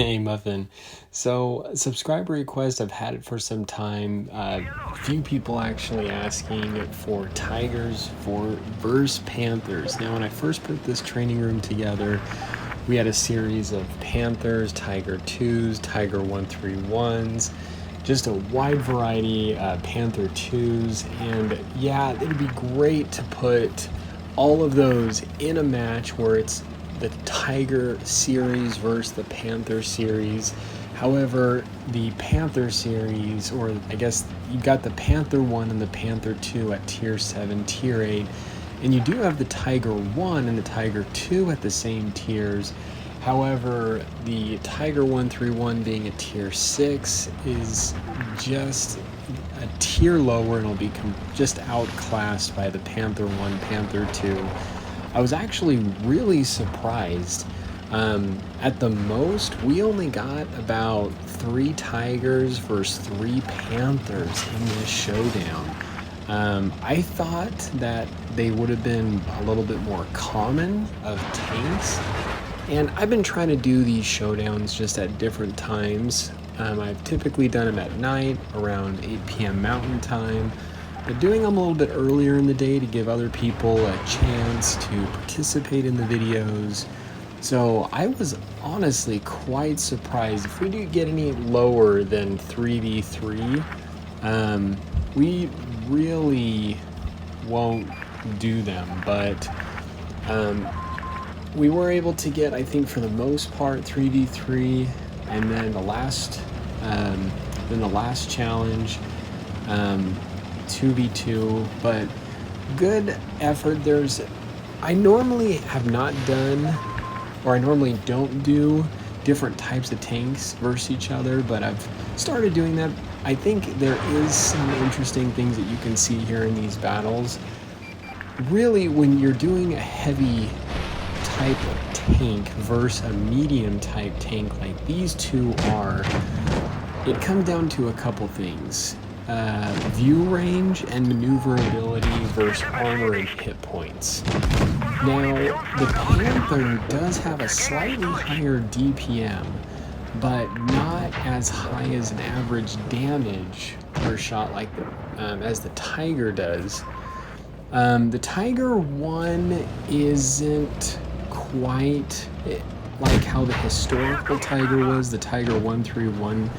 Hey Muffin. So subscriber request, I've had it for some time. A few people actually asking for Tigers for versus Panthers. Now when I first put this training room together, we had a series of Panthers, Tiger 2s, Tiger 131s, just a wide variety Panther 2s, and yeah, it'd be great to put all of those in a match where it's the Tiger series versus the Panther series. However, the Panther series, or I guess you've got the Panther 1 and the Panther 2 at tier 7, tier 8, and you do have the Tiger 1 and the Tiger 2 at the same tiers. However, the Tiger 131 being a tier 6 is just a tier lower and will be just outclassed by the Panther 1, Panther 2. I was actually really surprised. At the most, we only got about 3 Tigers versus 3 Panthers in this showdown. I thought that they would have been a little bit more common of tanks, and I've been trying to do these showdowns just at different times. I've typically done them at night around 8 p.m. Mountain Time, but doing them a little bit earlier in the day to give other people a chance to participate in the videos. So I was honestly quite surprised. If we do get any lower than 3v3, we really won't do them, but we were able to get, I think for the most part, 3v3, and then the last challenge, 2v2, but good effort. I normally have not done, or I normally don't do different types of tanks versus each other, but I've started doing that. I think there is some interesting things that you can see here in these battles. Really, when you're doing a heavy type of tank versus a medium type tank like these two are, it comes down to a couple things. View range and maneuverability versus armor and hit points. Now, the Panther does have a slightly higher DPM, but not as high as an average damage per shot like as the Tiger does. The Tiger 1 isn't quite like how the historical Tiger was. The Tiger 131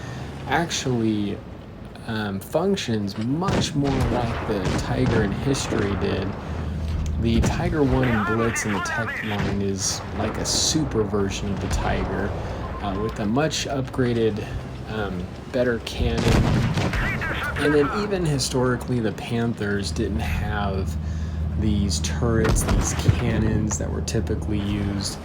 actually functions much more like the Tiger in history did. The Tiger 1 in BLITZ in the tech line is like a super version of the Tiger with a much upgraded, better cannon. And then even historically, the Panthers didn't have these turrets, these cannons that were typically used.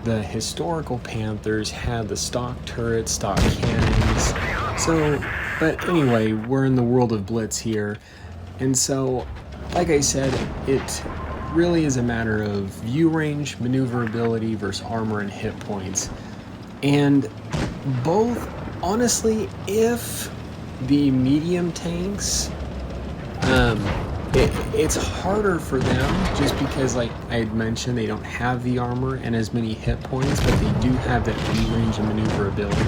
The historical Panthers had the stock turrets, stock cannons. So, but anyway, we're in the world of BLITZ here. And so, like I said, it really is a matter of view range, maneuverability versus armor and hit points. And both, honestly, if the medium tanks, it's harder for them just because, like I had mentioned, they don't have the armor and as many hit points, but they do have that view range and maneuverability.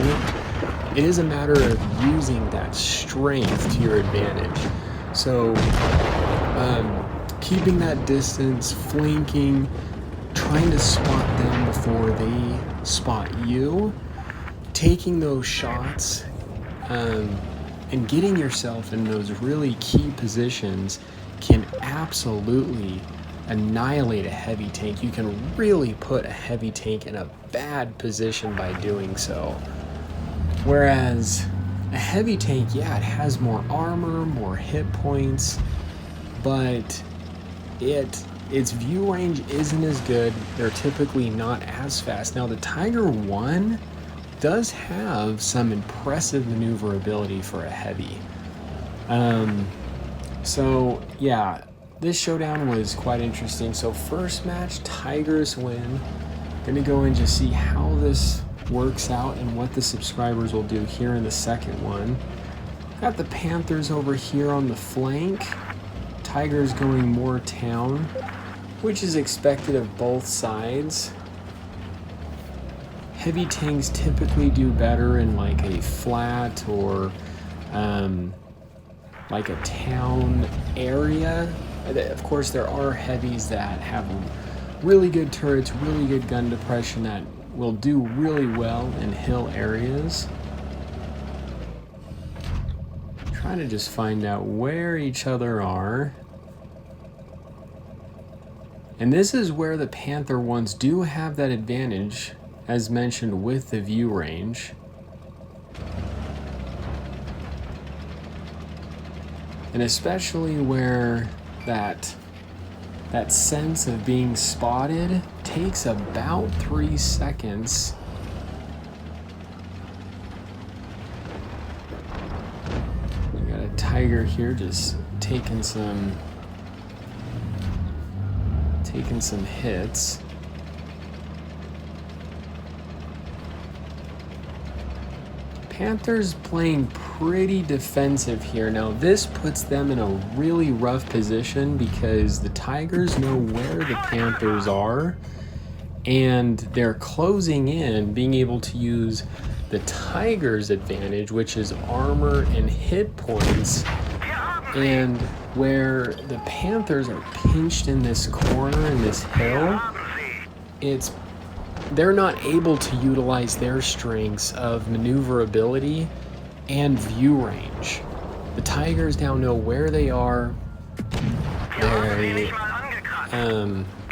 It is a matter of using that strength to your advantage. So, keeping that distance, flanking, trying to spot them before they spot you, taking those shots, and getting yourself in those really key positions can absolutely annihilate a heavy tank. You can really put a heavy tank in a bad position by doing so. Whereas a heavy tank, yeah, it has more armor, more hit points, but its view range isn't as good. They're typically not as fast. Now the Tiger 1 does have some impressive maneuverability for a heavy. So yeah, this showdown was quite interesting. So first match, Tigers win. Gonna go and just see how this works out and what the subscribers will do here in the second one. Got the Panthers over here on the flank. Tigers going more town, which is expected of both sides. heavy tanks typically do better in like a flat or like a town area. Of course, there are heavies that have really good turrets, really good gun depression that will do really well in hill areas. Trying to just find out where each other are. And this is where the Panther ones do have that advantage, as mentioned, with the view range. And especially where that sense of being spotted takes about 3 seconds. We got a Tiger here just taking some hits. Panthers playing pretty defensive here. Now this puts them in a really rough position because the Tigers know where the Panthers are and they're closing in, being able to use the Tigers' advantage, which is armor and hit points. And where the Panthers are pinched in this corner, in this hill, they're not able to utilize their strengths of maneuverability and view range. The Tigers now know where they are.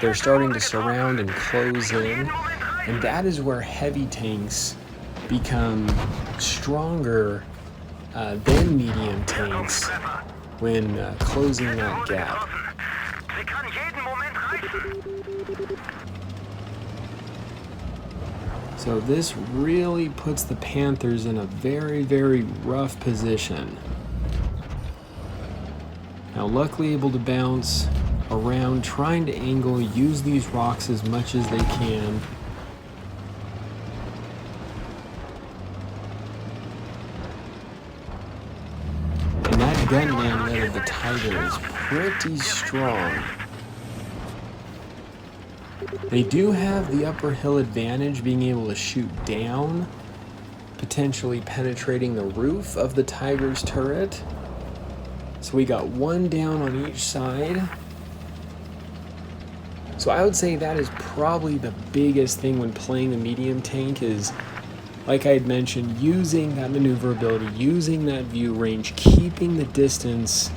They're starting to surround and close in, and that is where heavy tanks become stronger than medium tanks when closing that gap. So this really puts the Panthers in a very, very rough position. Now luckily able to bounce around, trying to angle, use these rocks as much as they can. And that gunman led of the Tiger is pretty strong. They do have the upper hill advantage, being able to shoot down, potentially penetrating the roof of the Tiger's turret. So we got one down on each side. So I would say that is probably the biggest thing when playing the medium tank is, like I had mentioned, using that maneuverability, using that view range, keeping the distance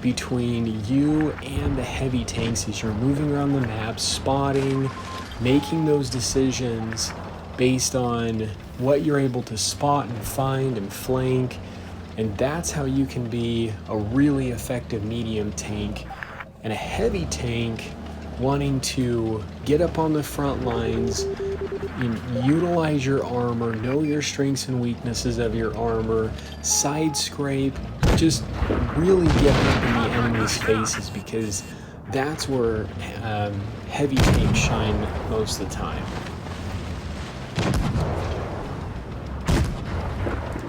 between you and the heavy tanks as you're moving around the map, spotting, making those decisions based on what you're able to spot and find and flank. And that's how you can be a really effective medium tank. And a heavy tank wanting to get up on the front lines, utilize your armor, know your strengths and weaknesses of your armor, side scrape, just really get up in the enemy's faces, because that's where heavy tanks shine most of the time.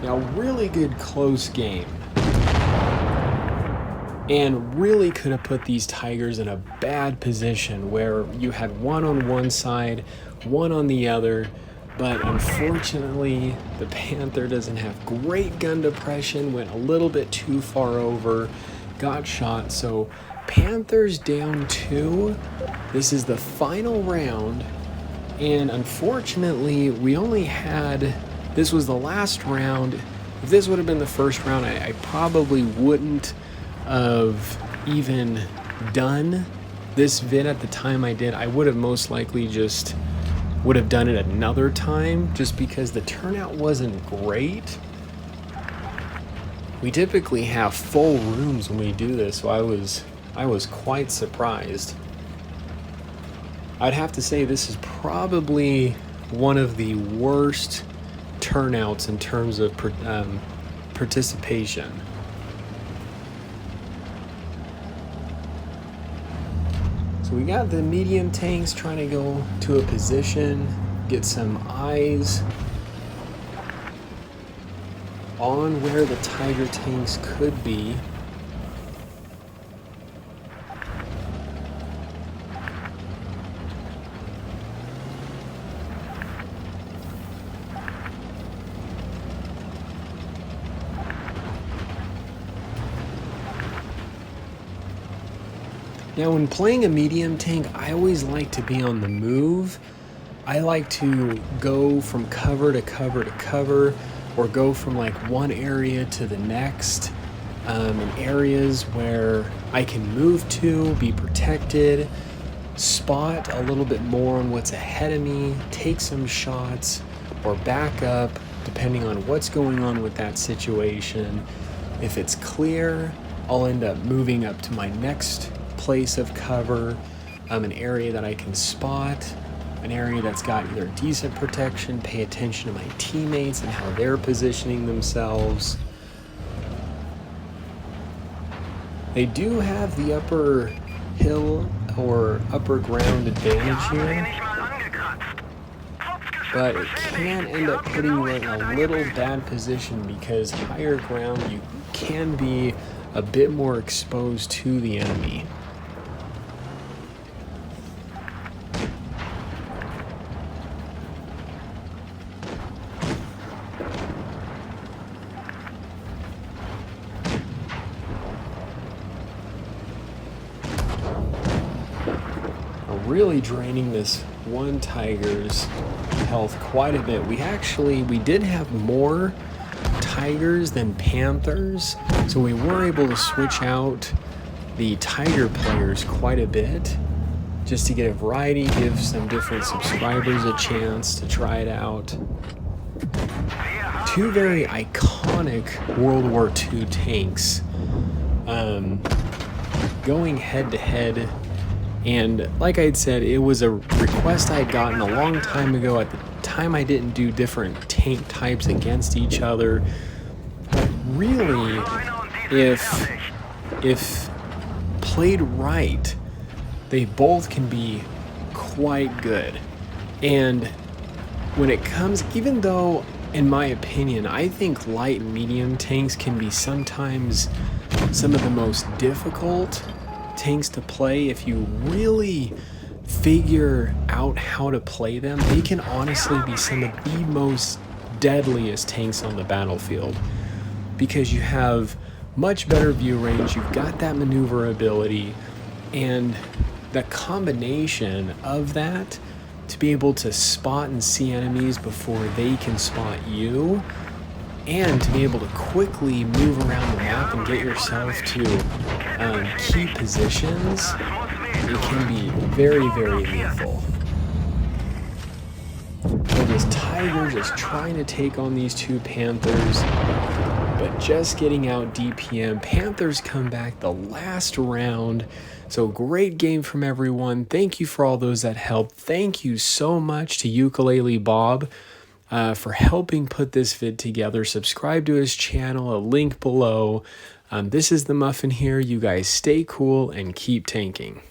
Now, really good close game. And really could have put these Tigers in a bad position where you had one on one side, one on the other, but unfortunately the Panther doesn't have great gun depression, went a little bit too far over, got shot. So Panthers down 2. This is the final round, and unfortunately we only had, this was the last round. If this would have been the first round, I probably wouldn't of even done this vid at the time I did. I would have most likely just would have done it another time, just because the turnout wasn't great. We typically have full rooms when we do this, so I was quite surprised. I'd have to say this is probably one of the worst turnouts in terms of participation. So we got the medium tanks trying to go to a position, get some eyes on where the Tiger tanks could be. Now, when playing a medium tank, I always like to be on the move. I like to go from cover to cover to cover, or go from like one area to the next, in areas where I can move to, be protected, spot a little bit more on what's ahead of me, take some shots, or back up, depending on what's going on with that situation. If it's clear, I'll end up moving up to my next place of cover, an area that I can spot, an area that's got either decent protection, pay attention to my teammates and how they're positioning themselves. They do have the upper hill or upper ground advantage here, but it can end up putting you in a little bad position because higher ground, you can be a bit more exposed to the enemy. Really draining this one tiger's health quite a bit. We did have more tigers than panthers, so we were able to switch out the tiger players quite a bit just to get a variety, give some different subscribers a chance to try it out. Two very iconic World War II tanks going head to head. And like I had said, it was a request I had gotten a long time ago. At the time, I didn't do different tank types against each other. But really, if played right, they both can be quite good. And when it comes, even though, in my opinion, I think light and medium tanks can be sometimes some of the most difficult tanks to play. If you really figure out how to play them, they can honestly be some of the most deadliest tanks on the battlefield because you have much better view range, you've got that maneuverability, and the combination of that to be able to spot and see enemies before they can spot you, and to be able to quickly move around the map and get yourself to key positions, it can be very, very lethal. So this tiger just trying to take on these two panthers, but just getting out DPM. Panthers come back the last round. So great game from everyone. Thank you for all those that helped. Thank you so much to Ukulele Bob for helping put this vid together. Subscribe to his channel, a link below. This is the Muffin here. You guys stay cool and keep tanking.